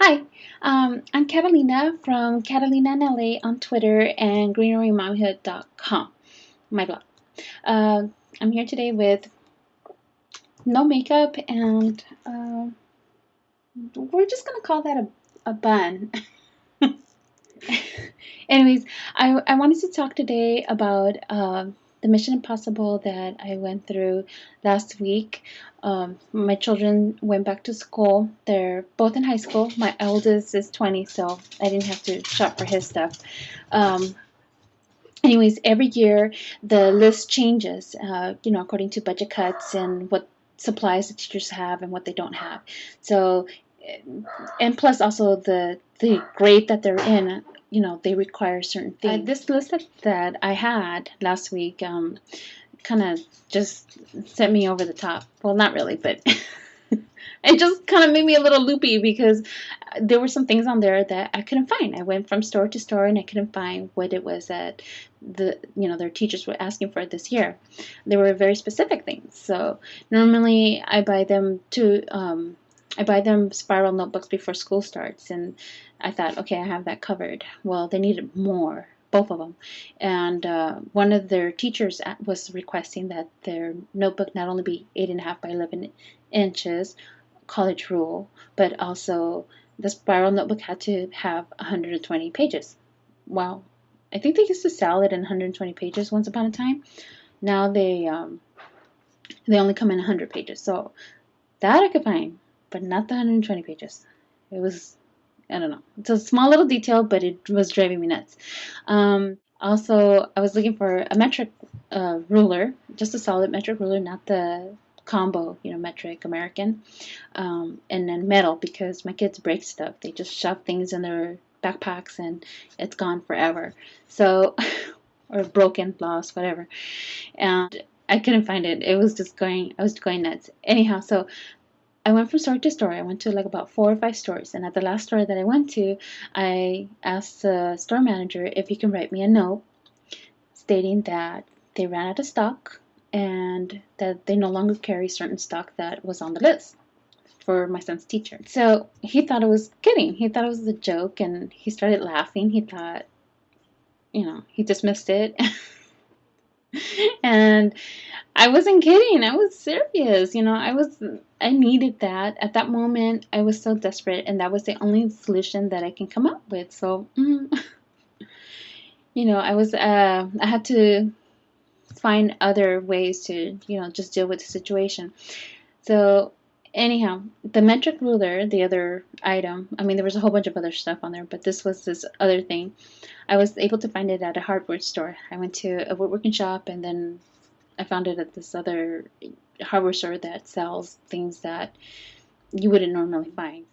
Hi, I'm Catalina from Catalina in LA on Twitter and greenerymomhood.com, my blog. Uh, I'm here today with no makeup and we're just going to call that a bun. Anyways, I wanted to talk today about the Mission Impossible that I went through last week. My children went back to school. They're both in high school. My eldest is 20, so I didn't have to shop for his stuff. Um, Anyways, every year the list changes, according to budget cuts and what supplies the teachers have and what they don't have. So, and plus also the grade that they're in, they require certain things. This list that I had last week kind of just sent me over the top. Well, not really, but it just kind of made me a little loopy because there were some things on there that I couldn't find. I went from store to store and I couldn't find what it was that their teachers were asking for this year. They were very specific things. So normally I buy them spiral notebooks before school starts, and I thought, okay, I have that covered. Well, they needed more, both of them, and one of their teachers was requesting that their notebook not only be 8.5 by 11 inches, college rule, but also the spiral notebook had to have 120 pages. Wow. I think they used to sell it in 120 pages once upon a time. Now they only come in 100 pages. So that I could find, but not the 120 pages. It was, I don't know. It's a small little detail, but it was driving me nuts. Also, I was looking for a metric ruler, just a solid metric ruler, not the combo, metric American, and then metal, because my kids break stuff. They just shove things in their backpacks and it's gone forever. So, or broken, lost, whatever. And I couldn't find it. I was going nuts. Anyhow, so I went from store to store. I went to like about 4 or 5 stores. And at the last store that I went to, I asked the store manager if he can write me a note stating that they ran out of stock and that they no longer carry certain stock that was on the list for my son's teacher. So he thought it was kidding. He thought it was a joke and he started laughing. He thought, he dismissed it. And I wasn't kidding. I was serious. I needed that. At that moment, I was so desperate, and that was the only solution that I can come up with. So, I had to find other ways to, just deal with the situation. So, anyhow, the metric ruler, the other item, there was a whole bunch of other stuff on there, but this was this other thing. I was able to find it at a hardware store. I went to a woodworking shop, and then I found it at this other hardware store that sells things that you wouldn't normally find.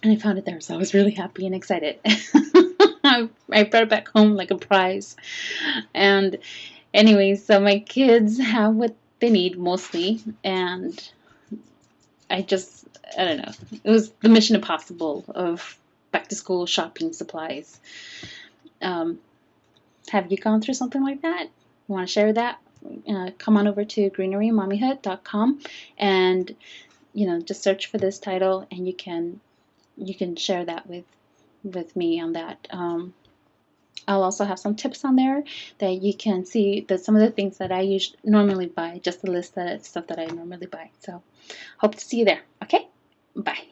And I found it there, so I was really happy and excited. I brought it back home like a prize. And anyways, so my kids have what they need mostly, and I don't know. It was the Mission Impossible of back to school shopping supplies. Have you gone through something like that? You want to share that? Come on over to greenerymomhood.com and just search for this title, and you can share that with me on that. I'll also have some tips on there that you can see that some of the things that I normally buy, just the list of stuff that I normally buy. So hope to see you there. Okay, bye.